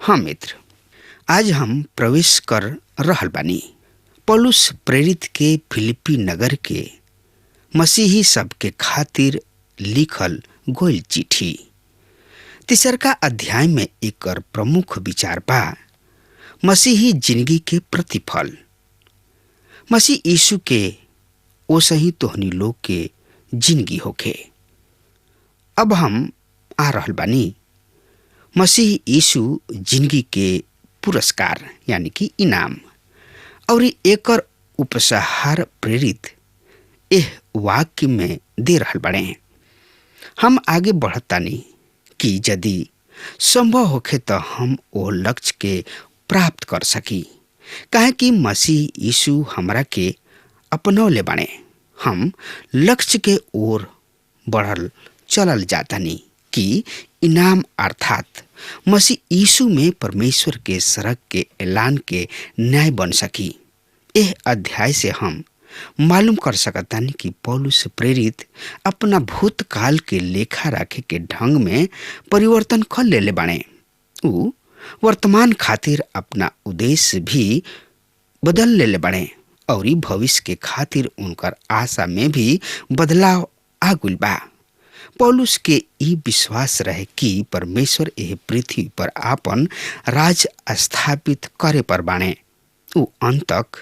हाँ मित्र, आज हम प्रवेश कर रहल बानी पौलुस प्रेरित के फिलिपी नगर के मसीही सब के खातिर लिखल गोल चिट्ठी। तीसरका अध्याय में एक प्रमुख विचार बा मसीही जिंदगी के प्रतिफल। मसीह यीशु के ओसही तोहनी लोग के जिंदगी होखे। अब हम आ रहल बानी मसीह यीशु जिंदगी के पुरस्कार यानी कि इनाम और एकर उपसहार प्रेरित एह वाक्य में दे रहल बड़े। हम आगे बढ़तानी कि यदि संभव होखे तो हम ओ लक्ष्य के प्राप्त कर सकी, काहे कि मसीह यीशु हमरा के अपनौले बने। हम लक्ष्य के ओर बढ़ल चलल जातानी कि इनाम अर्थात मसीह यीशु में परमेश्वर के सड़क के ऐलान के न्याय बन सकी। यह अध्याय से हम मालूम कर सकतानी कि पौलुस प्रेरित अपना भूतकाल के लेखा रखे के ढंग में परिवर्तन कर लेले बाणे। उ वर्तमान खातिर अपना उद्देश्य भी बदल लेले बाणे और भविष्य के खातिर उनकर आशा में भी बदलाव आ गइल बा। पौलुस के ई विश्वास रहे कि परमेश्वर एह पृथ्वी पर आपन राज स्थापित करे पर बाणे। उ अंत तक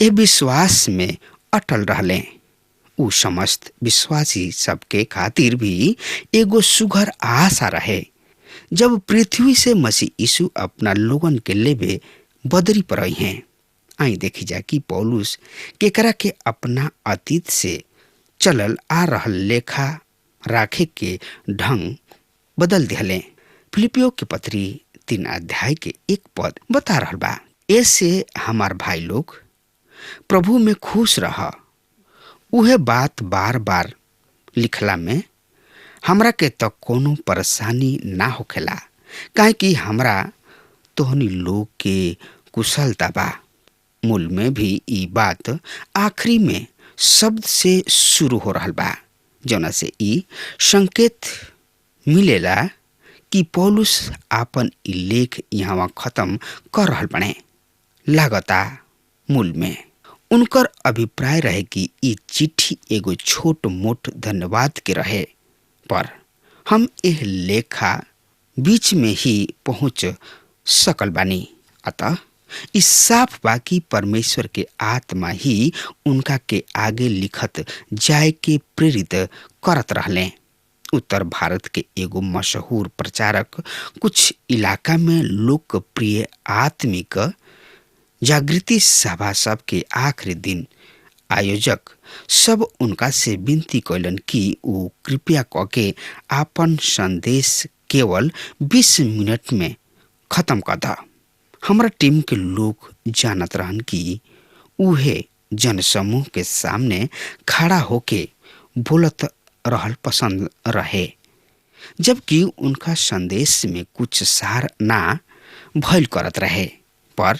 ए विश्वास में अटल रहले। उ समस्त विश्वासी सबके खातिर भी एगो सुघर आशा रहे। जब पृथ्वी से मसीह यीशु अपना लोगन के लेबे बदरी पर आई हैं। आई देखी जा कि पौलुस केकरा के अपना अतीत से चलल आ रहल लेखा राखे के ढंग बदल दिहले। फिलिपियो के पत्री 3 अध्याय के 1 पद बता रहल बा, ऐसे हमार भाई लोग प्रभु में खुश रह। उहे बात बार बार लिखला में हमरा के तो कोनो परेशानी ना होखेला, काहे कि हमरा तोहनी लोग के कुशलता बा। मूल में भी ई बात आखिरी में शब्द से शुरू हो रहल बा, जौना से ई संकेत मिलेला कि पौलुस आपन ई लेख यहाँ खत्म कर रहल बने। लागता मूल में उनकर अभिप्राय रहे कि ई चिट्ठी एगो छोट मोट धन्यवाद के रहे, पर हम एह लेखा बीच में ही पहुंच सकल बानी। अतः इस साफ बा कि परमेश्वर के आत्मा ही उनका के आगे लिखत जाए के प्रेरित करत रहले। उत्तर भारत के एगो मशहूर प्रचारक कुछ इलाका में लोकप्रिय आत्मिक जागृति सभा सब के आखिरी दिन आयोजक सब उनका से विनती कैलन कि वो कृपया करके आपन संदेश केवल 20 मिनट में खत्म कर दा। हमरा टीम के लोग जानत रहन कि उहे जनसमूह के सामने खड़ा होके बोलत रहल पसंद रहे, जबकि उनका संदेश में कुछ सार ना भइल करत रहे, पर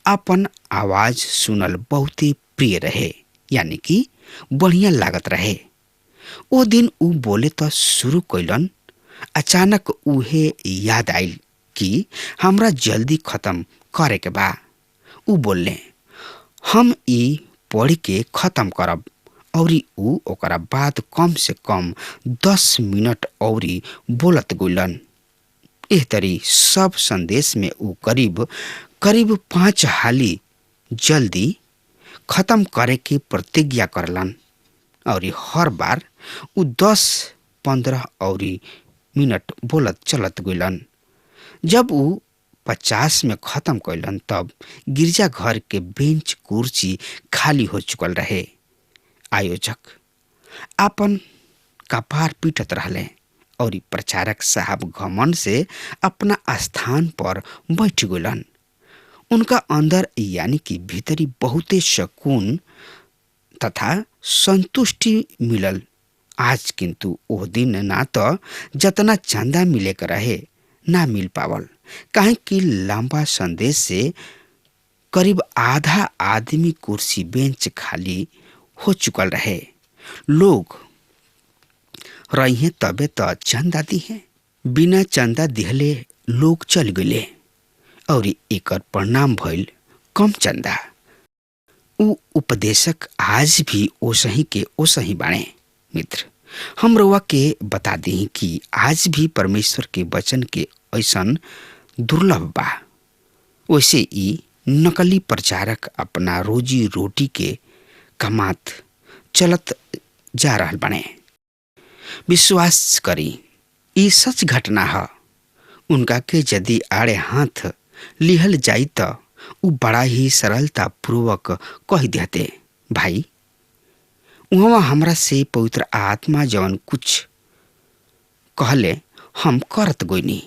अपन आवाज सुनल बहुत ही प्रिय रहे, यानी कि बढ़िया लागत रहे। ओ दिन उ बोले तो शुरू कैलन। अचानक उहे याद आइल कि हमरा जल्दी खत्म करे के बा। उ बोलले, हम ई पढ़ के खत्म करब और उ ओकरा बाद कम से कम 10 मिनट और बोलत गुलन। एह तरी सब संदेश में उ करीब 5 हाली जल्दी खत्म करे के प्रतिज्ञा करलन और हर बार उ 10-15 और मिनट बोलत चलत गुलन। जब उ 50 में खत्म कैलन तब गिरजा घर के बेंच कुर्सी खाली हो चुकल रहे। आयोजक आपन कपार पीटत रहले और प्रचारक साहब घमंड से अपना स्थान पर बैठ गलन। उनका अंदर यानी कि भीतरी बहुते सुकून तथा संतुष्टि मिलल। आज किंतु ओ दिन ना तो जतना चंदा मिले के रहे ना मिल पावल, काहे कि लंबा संदेश से करीब आधा आदमी कुर्सी बेंच खाली हो चुकल रहे। लोग रही हैं तबे तो चंदा दी है, बिना चंदा दिहले लोग चल गए और एकर परिणाम भइल कम चंदा। उ उपदेशक आज भी ओसही के ओसही बाणे। मित्र, हम रउआ के बता दी कि आज भी परमेश्वर के वचन के ऐसन दुर्लभ बा। वैसे ई नकली प्रचारक अपना रोजी रोटी के कमात चलत जा रहल बने। विश्वास करी, ई सच घटना है। उनका के यदि आड़े हाथ लिहल जाई त उ बड़ा ही सरलता पूर्वक कह देते, भाई वहाँ हमरा से पवित्र आत्मा जवन कुछ कहले हम करत गोइनी।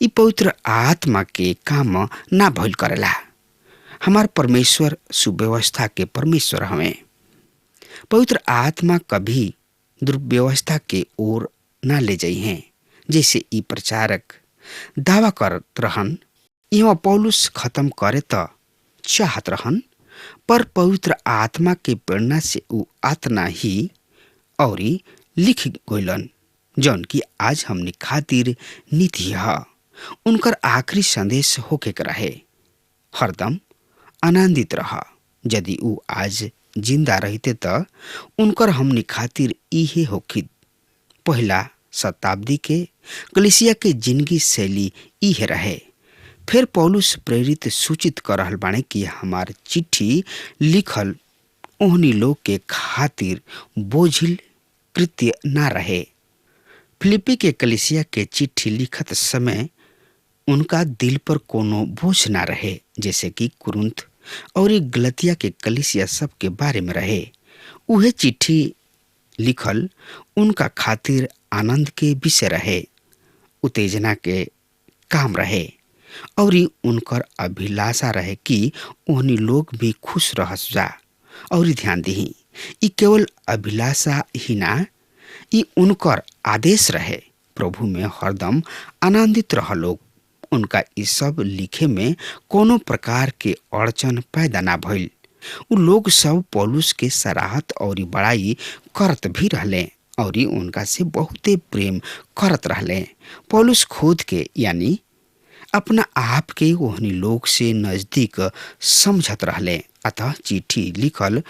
ई पवित्र आत्मा के काम ना भइल करेला। हमार परमेश्वर सुव्यवस्था के परमेश्वर हमें। पवित्र आत्मा कभी दुर्व्यवस्था के ओर ना ले जाई हैं, जैसे ई प्रचारक दावा करत रहन। यहाँ पौलुस खत्म करे त चाहत रहन, पर पवित्र आत्मा के प्रेरणा से उ आतना ही औरी लिख गइलन जौन की आज हमनी खातिर नीति है। उनकर आखिरी संदेश होके रहे, हरदम आनंदित रह। यदि उ आज जिंदा रहते त उनकर हमनी खातिर इहे होखित। पहला शताब्दी के कलीसिया के जिंदगी शैली इहे रहे। फिर पौलुस प्रेरित सूचित कर रहल बाणे कि हमार चिट्ठी लिखल ओहनी लोग के खातिर बोझिल कृत्य ना रहे। फिलिपी के कलीसिया के चिट्ठी लिखत समय उनका दिल पर कोनो बोझ ना रहे, जैसे कि कुरुंथ और गलतिया के कलीसिया सब के बारे में रहे। उहे चिट्ठी लिखल उनका खातिर आनंद के विषय रहे, उत्तेजना के काम रहे और उनकर अभिलाषा रहे कि ओहनी लोग भी खुश रहस जा। और ध्यान दी, ई केवल अभिलाषा ही ना, ई उनकर आदेश रहे। प्रभु में हरदम आनंदित रह लोग। उनका इस सब लिखे में कोनो प्रकार के अड़चन पैदा ना भइल। उ लोग सब पौलुस के सराहत और बड़ाई करत भी रहले और उनका से बहुते प्रेम करत रहले। पौलुस खुद के यानी अपना आप के ओहनी लोग से नजदीक समझत रहले। अतः चिट्ठी लिखल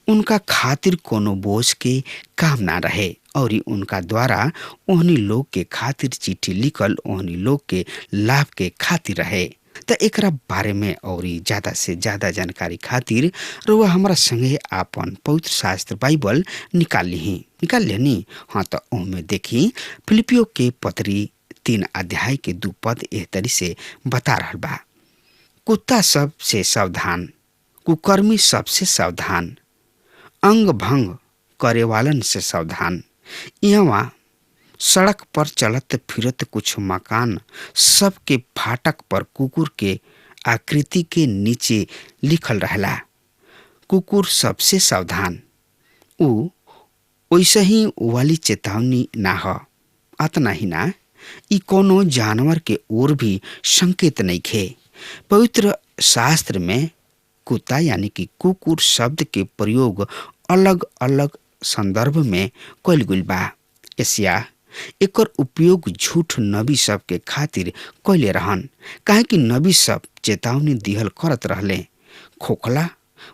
उनका खातिर कोनो बोझ के काम ना रहे और उनका द्वारा ओहनी लोग के खातिर चिट्ठी लिखल ओहनी लोग के लाभ के खातिर रहे। त एकरा बारे में और ज्यादा से ज्यादा जानकारी खातिर रउआ हमरा संगे आपन पवित्र शास्त्र बाइबल निकाल लेनी। हाँ, तो ओमे देखी फिलिपियो के पत्री 3 अध्याय के 2 पद एह तरी से बता रहल बा। कुत्ता सब से सावधान, कुकर्मी सब से सावधान, अंग भंग करे वालन से सावधान। यहाँ सड़क पर चलत फिरत कुछ मकान सबके फाटक पर कुकुर के आकृति के नीचे लिखल रहला, कुकुर सबसे सावधान। उ वैसे ही वाली चेतावनी ना ह। अतना ही ना, ई कोनो जानवर के ओर भी संकेत नहीं खे। पवित्र शास्त्र में कुत्ता यानी कि कुकुर शब्द के प्रयोग अलग अलग संदर्भ में कइल गइल बा। एशिया एकर उपयोग झूठ नबी सब के खातिर कइले रहन, काहे कि नबी सब चेतावनी दिहल करत रहले। खोखला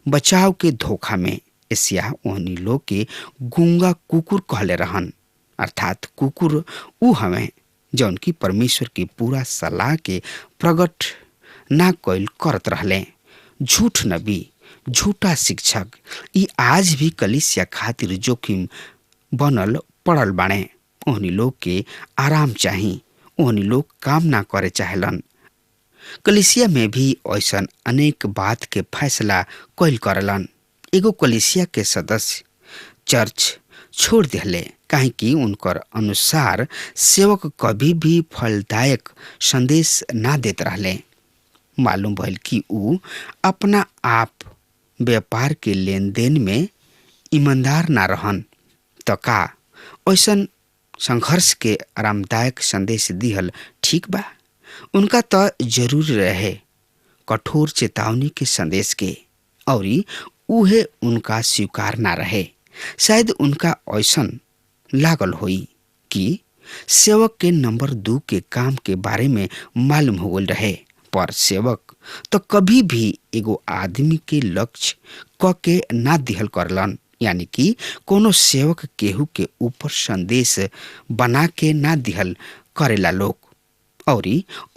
बचाव के धोखा में एशिया ओहनी लोग के गूंगा कुकुर कहले रहन, अर्थात कुकुर उ हमें जौन की परमेश्वर की पूरा सलाह के प्रकट ना कइल करत रहले। झूठ नबी, झूठा शिक्षक ई आज भी कलीसिया खातिर जोखिम बनल पड़ल बाणे। ओहनी लोग के आराम चाही, ओहनी लोग काम ना करे चाहेलन। कलीसिया में भी ऐसन अनेक बात के फैसला कइल करलन। एगो कलीसिया के सदस्य चर्च छोड़ दिले, काहे कि उनकर अनुसार सेवक कभी भी फलदायक संदेश ना देत रहले। मालूम भइल कि उ अपना आप व्यापार के लेन देन में ईमानदार ना रहन। त का ऐसन संघर्ष के आरामदायक संदेश दिहल ठीक बा? उनका तो जरूरी रहे कठोर चेतावनी के संदेश के, और उहे उनका स्वीकार ना रहे। शायद उनका ऐसन लागल होई कि सेवक के नंबर 2 के काम के बारे में मालूम हो गल रहे, पर सेवक तो कभी भी एगो आदमी के लक्ष्य क के ना दिहल करलन। यानी कि कोनो सेवक केहू के ऊपर संदेश बना के ना दिहल करेला लोग, और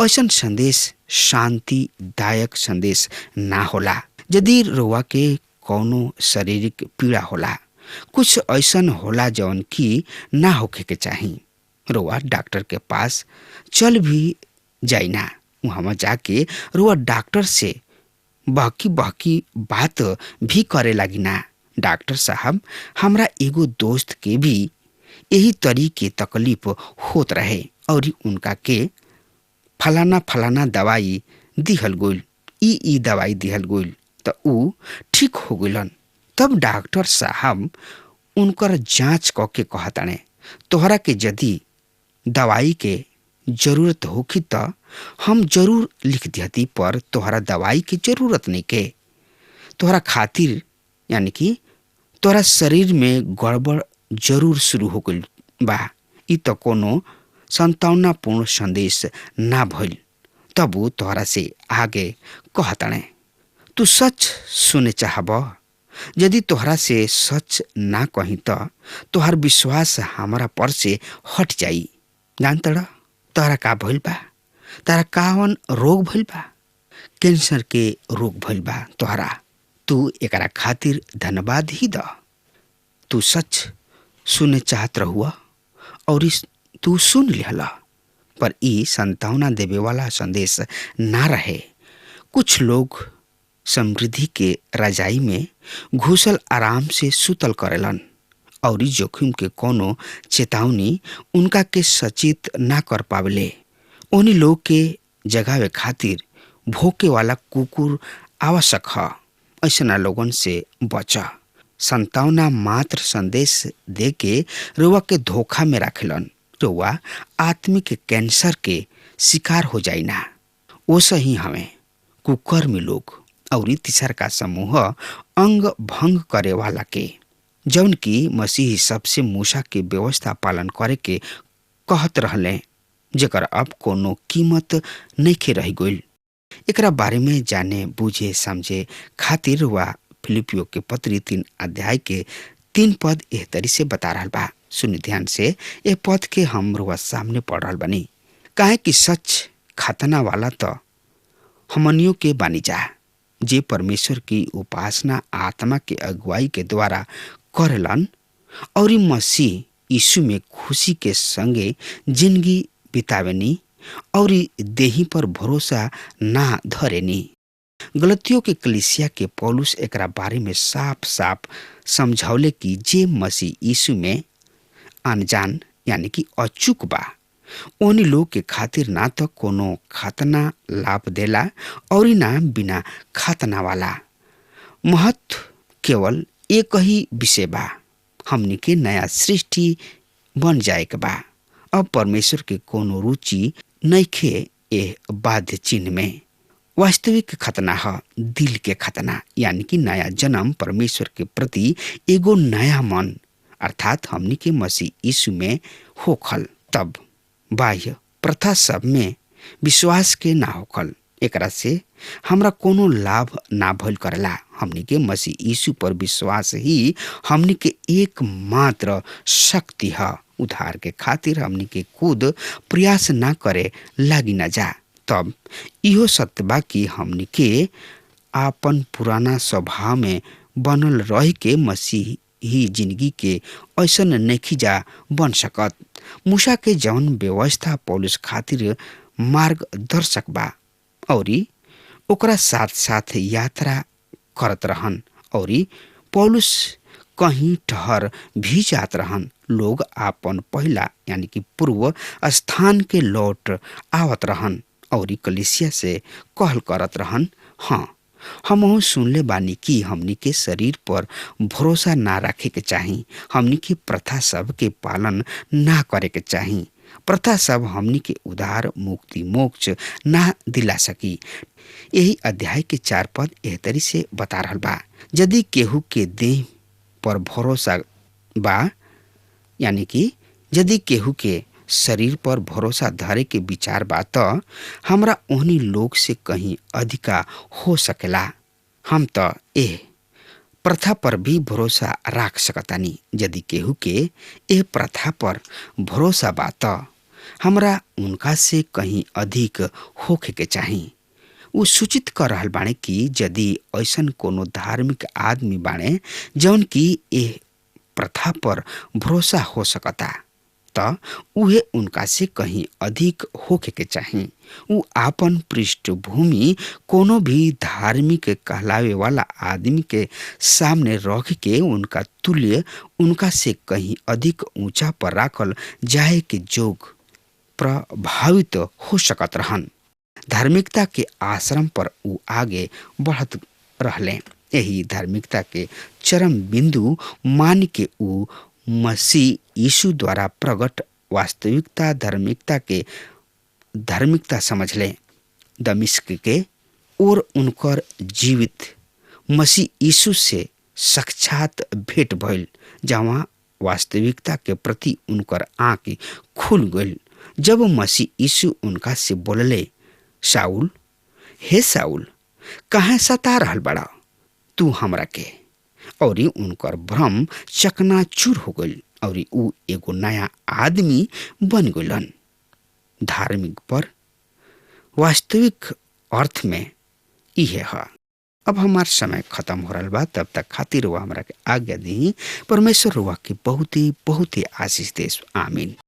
ऐसन संदेश शांतिदायक संदेश ना होला। यदि रोवा के कौनो शारीरिक पीड़ा होला, कुछ ऐसन होला जौन की ना होखे के चाही, रोवा डॉक्टर के पास चल भी जाई ना। वहाँ जाके रोवा डॉक्टर से बहकी बहकी बात भी करे लगी ना, डॉक्टर साहब हमरा एगो दोस्त के भी यही तरीके तकलीफ होत रहे और उनका के फलाना फलाना दवाई दिहल गोल, ई दवाई दिहल गोल, तो ऊ ठीक हो गइलन। तब डॉक्टर साहब उनकर जांच क के कहताने, तोहरा के यदि दवाई के जरूरत होखी तो हम जरूर लिख दिहती, पर तोहरा दवाई की जरूरत नहीं के। तोहरा खातिर यानी कि तोहरा शरीर में गड़बड़ जरूर शुरू हो गइल बा। ई तो कोनो संतावनापूर्ण संदेश ना भइल। तब वो तोहरा से आगे कहताने, तू सच सुने चाहब? यदि तोहरा से सच ना कही तो तोहर विश्वास हमारा पर से हट जाई। जानतड़ा तोहरा का भइल बा? तारा कावन रोग भइल बा? कैंसर के रोग भइल बा तोहरा। तू एकरा खातिर धन्यवाद ही द। तू सच सुने चाहत रहुआ और तू सुन लिहला, पर ई संतावना देवे वाला संदेश ना रहे। कुछ लोग समृद्धि के रजाई में घुसल आराम से सुतल करेलन और जोखिम के कोनो चेतावनी उनका के सचेत ना कर पावले। उन्हीं लोग के जगावे खातिर भोके वाला कुकुर आवश्यक है। ऐसा लोगन से बचा। संतावना मात्र संदेश दे के रुआ के धोखा में रखेलन। रुआ आत्मिक कैंसर के शिकार हो जाई ना। वो सही हमें कुकर्मी लोग और तीसर का समूह अंग भंग करे वाला के, जौन की मसीह सबसे मूसा के व्यवस्था पालन करे के कहत रहले, जेकर अब कोनो कीमत नहीं रही गइल। एकरा बारे में जाने बुझे समझे खातिर वा फिलिपियो के पत्री 3 अध्याय के 3 पद एह तरी से बता रहल बा। सुनि ध्यान से ए पद के हम रुआ सामने पढ़ रहल बनी। काहे कि सच खतना वाला तो हमनियों के बानी जा, जे परमेश्वर की उपासना आत्मा के अगुवाई के द्वारा करलन और मसीह यीशु में खुशी के संगे जिंदगी बितावेनी और देही पर भरोसा ना धरेनी। गलतियों के कलीसिया के पौलुस एकरा बारे में साफ साफ समझौले कि जे मसीह यीशु में अनजान यानी कि अचूक बा, उन लोग के खातिर ना तो कोनो खतना लाभ देला और ना बिना खतना वाला। महत्व केवल एक ही विषय बा, हमनी के नया सृष्टि बन जाए के बा। अब परमेश्वर के कोनो रुचि नइखे ए बाध्य चिन्ह में। वास्तविक खतना है दिल के खतना, यानी कि नया जन्म परमेश्वर के प्रति एगो नया मन अर्थात हमनी के मसीह यीशु में होखल। तब बाह्य प्रथा सब में विश्वास के ना होखल। एकरा से हमरा कोनो लाभ ना भइल करला। हमनी के मसीह यीशु पर विश्वास ही हमनी के एकमात्र शक्ति है। उद्धार के खातिर हमनी के खुद प्रयास ना करे लागी ना जा। तब इहो सत्य बा कि हमनी के आपन पुराना स्वभाव में बनल रह के मसीह ही जिंदगी के ऐसन नहीं जा बन सकत। मूसा के जौन व्यवस्था पौलुस खातिर मार्गदर्शक बा और ओकरा साथ साथ यात्रा करत रहन और पौलुस कहीं ठहर भी जात रहन। लोग आपन पहला यानी कि पूर्व स्थान के लौट आवत रहन और कलीसिया से कहल करत रहन, हाँ हम सुनले बानी कि हमनी के शरीर पर भरोसा ना रखे के चाही। हमनी के प्रथा सब के पालन ना करे के चाही। प्रथा सब हमनी के उद्धार मुक्ति मोक्ष ना दिला सकी। यही अध्याय के 4 पद एह तरी से बता रहल बा। यदि केहू के देह पर भरोसा बा यानी कि यदि केहू के शरीर पर भरोसा धरे के विचार बा त हमरा ओहनी लोग से कहीं अधिका हो सकेला। हम त एह प्रथा पर भी भरोसा राख सकतानी। यदि केहू के एह प्रथा पर भरोसा बा त हमरा उनका से कहीं अधिक होखे के चाही। उ सूचित कर रहल बाणे कि यदि ऐसन कोनो धार्मिक आदमी बाणे जौन की एह प्रथा पर भरोसा हो सकता त उहे उनका से कहीं अधिक होखे के चाही। उ आपन पृष्ठभूमि कोनो भी धार्मिक कहलावे वाला आदमी के सामने रख के उनका तुल्य उनका से कहीं अधिक ऊंचा पर राखल जाए के जोग प्रभावित हो सकत रहन। धार्मिकता के आश्रम पर उ आगे बढ़त रहले। यही धार्मिकता के चरम बिंदु मान के उ मसीह यीशु द्वारा प्रकट वास्तविकता धार्मिकता समझले। दमिश्क के और उनकर जीवित मसीह यीशु से साक्षात भेंट भइल, जहाँ वास्तविकता के प्रति उनकर आँख खुल गइल। जब मसीह यीशु उनका से बोलले, शाऊल, हे शाऊल, काहे सता रहल बड़ा तू हमरा के? और उनकर भ्रम चकनाचूर हो गइल और उ एगो नया आदमी बन गइलन। धार्मिक पर वास्तविक अर्थ में इहे है। अब हमार समय खत्म हो रहा बा, तब तक खातिर हुआ हमरा के आज्ञा दी। परमेश्वर हुआ के बहुत ही आशीष देश। आमीन।